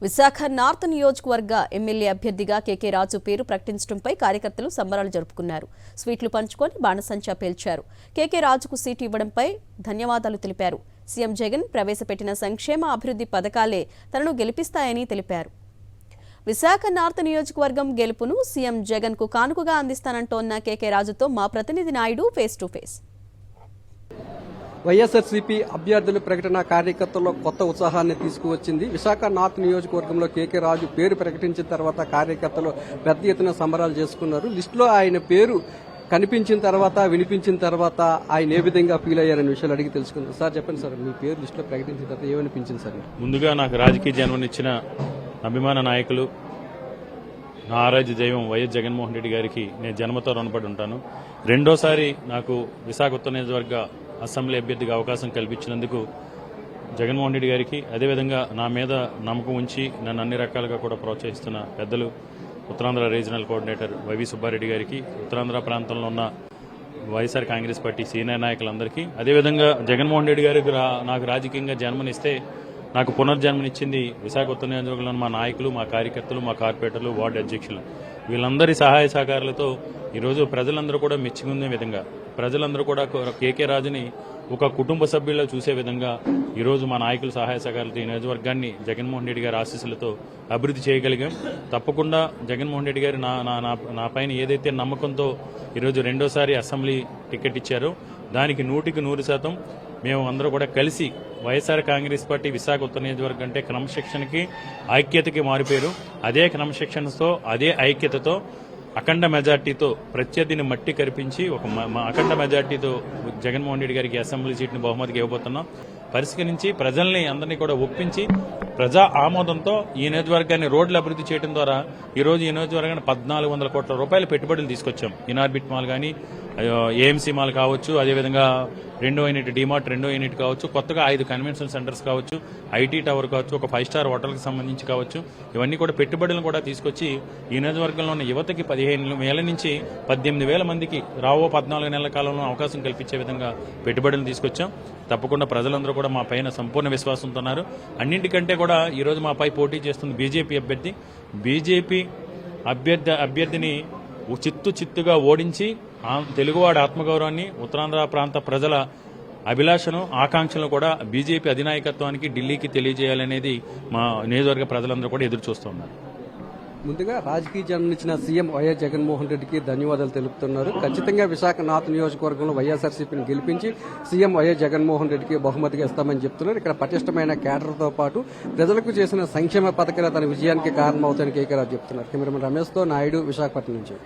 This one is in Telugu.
విశాఖ నార్త్ నియోజకవర్గ ఎమ్మెల్యే అభ్యర్థిగా కేకే రాజు పేరు ప్రకటించడంపై కార్యకర్తలు సంబరాలు జరుపుకున్నారు. స్వీట్లు పంచుకొని బాణసంచా పేల్చారు. కేకే రాజుకు సీటు ఇవ్వడంపై ధన్యవాదాలు తెలిపారు. సీఎం జగన్ ప్రవేశపెట్టిన సంక్షేమ అభివృద్ధి పథకాలే తనను గెలిపిస్తాయని తెలిపారు. విశాఖ నార్త్ నియోజకవర్గం గెలుపును సీఎం జగన్ కు కానుకగా అందిస్తానంటోన్న కేకే రాజుతో మా ప్రతినిధి Naidu face to face. YSRCP అభ్యర్థుల ప్రకటన కార్యకర్తల్లో కొత్త ఉత్సాహాన్ని తీసుకువచ్చింది. విశాఖ నార్త్ నియోజకవర్గంలో కేకే రాజు పేరు ప్రకటించిన తర్వాత కార్యకర్తలు పెద్ద ఎత్తున సంబరాలు చేసుకున్నారు. లిస్టులో ఆయన పేరు కనిపించిన తర్వాత వినిపించిన తర్వాత ఆయన ఏ విధంగా ఫీల్ అయ్యారనే విషయాలు అడిగి తెలుసుకుందాం. సార్ చెప్పండి సార్, మీ పేరు లిస్టులో ప్రకటించిన తర్వాత ఏమనిపించింది సార్? ముందుగా నాకు రాజకీయ జన్మనిచ్చిన అభిమాన నాయకులు నా ఆరాధ్య దైవం వైఎస్ జగన్మోహన్ రెడ్డి గారికి నేను జన్మతో రుణపడి ఉంటాను. రెండోసారి నాకు విశాఖ ఉత్తర నియోజకవర్గ అసెంబ్లీ అభ్యర్థిగా అవకాశం కల్పించినందుకు జగన్మోహన్ రెడ్డి గారికి, అదేవిధంగా నా మీద నమ్మకం ఉంచి నన్ను అన్ని రకాలుగా కూడా ప్రోత్సహిస్తున్న పెద్దలు Uttarandhra regional coordinator YV Subbareddy గారికి, ఉత్తరాంధ్ర ప్రాంతంలో ఉన్న వైఎస్ఆర్ కాంగ్రెస్ పార్టీ సీనియర్ నాయకులందరికీ, అదేవిధంగా జగన్మోహన్ రెడ్డి గారికి నాకు రాజకీయంగా జన్మనిస్తే నాకు పునర్జన్మనిచ్చింది విశాఖ ఉత్తర నియోజకవర్గంలోని మా నాయకులు, మా కార్యకర్తలు, మా కార్పొరేటర్లు, వార్డు అధ్యక్షులు, వీళ్ళందరి సహాయ సహకారాలతో ఈరోజు ప్రజలందరూ కూడా మెచ్చుకునే విధంగా, ప్రజలందరూ కూడా కేకే రాజుని ఒక కుటుంబ సభ్యుల్లో చూసే విధంగా ఈరోజు మా నాయకుల సహాయ సహకారాలతో ఈ నియోజకవర్గాన్ని జగన్మోహన్ రెడ్డి గారి ఆశీస్సులతో అభివృద్ధి చేయగలిగాం. తప్పకుండా జగన్మోహన్ రెడ్డి గారు నా పైన ఏదైతే నమ్మకంతో ఈరోజు రెండోసారి అసెంబ్లీ టికెట్ ఇచ్చారో దానికి 100% మేము అందరూ కూడా కలిసి వైఎస్ఆర్ కాంగ్రెస్ పార్టీ విశాఖ ఉత్తర నియోజకవర్గం అంటే క్రమశిక్షణకి ఐక్యతకి మారిపోయారు. అదే క్రమశిక్షణతో అదే ఐక్యతతో అఖండ మెజార్టీతో ప్రత్యర్థిని మట్టి కరిపించి ఒక అఖండ మెజార్టీతో జగన్మోహన్ రెడ్డి గారికి అసెంబ్లీ సీట్ని బహుమతిగా ఇవ్వబోతున్నాం. పరిష్కరించి ప్రజల్ని అందరినీ కూడా ఒప్పించి ప్రజా ఆమోదంతో ఈ నియోజకవర్గాన్ని రోడ్లు అభివృద్ధి చేయడం ద్వారా ఈరోజు ఈ నియోజకవర్గాన్ని 1400 కోట్ల రూపాయల పెట్టుబడులు తీసుకొచ్చాం. ఇనార్బిట్ మాల్ కానీ, ఏఎంసీ మాల్ కావచ్చు, అదేవిధంగా 2వ యూనిట్ డిమార్ట్ 2వ యూనిట్ కావచ్చు, కొత్తగా 5 కన్వెన్షన్ సెంటర్స్ కావచ్చు, ఐటీ టవర్ కావచ్చు, ఒక 5 స్టార్ హోటల్కి సంబంధించి కావచ్చు, ఇవన్నీ కూడా పెట్టుబడులను కూడా తీసుకొచ్చి ఈ నియోజకవర్గంలో ఉన్న యువతకి 15,000 నుంచి 18,000 మందికి రావో 14 నెలల కాలంలో అవకాశం కల్పించే విధంగా పెట్టుబడులు తీసుకొచ్చాం. తప్పకుండా ప్రజలందరూ కూడా మా పైన సంపూర్ణ విశ్వాసంతో ఉన్నారు. అన్నింటికంటే కూడా ఈరోజు మాపై పోటీ చేస్తుంది బీజేపీ అభ్యర్థి. బీజేపీ అభ్యర్థిని చిత్తుగా ఓడించి తెలుగువాడి ఆత్మగౌరవాన్ని, ఉత్తరాంధ్ర ప్రాంత ప్రజల అభిలాషను, ఆకాంక్షలను కూడా బీజేపీ అధినాయకత్వానికి ఢిల్లీకి తెలియజేయాలనేది మా నియోజకవర్గ ప్రజలందరూ కూడా ఎదురు చూస్తున్నారు. ముందుగా రాజకీయ జన్మనిచ్చిన సీఎం వైఎస్ జగన్మోహన్ రెడ్డికి ధన్యవాదాలు తెలుపుతున్నారు. ఖచ్చితంగా విశాఖ నార్త్ నియోజకవర్గంలో వైఎస్ఆర్సీపీని గెలిపించి సీఎం వైఎస్ జగన్మోహన్ రెడ్డికి బహుమతిగా ఇస్తామని చెప్తున్నారు. ఇక్కడ పటిష్టమైన క్యాడర్తో పాటు ప్రజలకు చేసిన సంక్షేమ పథకాలు తన విజయానికి కారణమవుతాయని కేకే రాజు చెప్తున్నారు. కెమెరామెన్ రమేష్తో నాయుడు, విశాఖపట్నం నుంచి.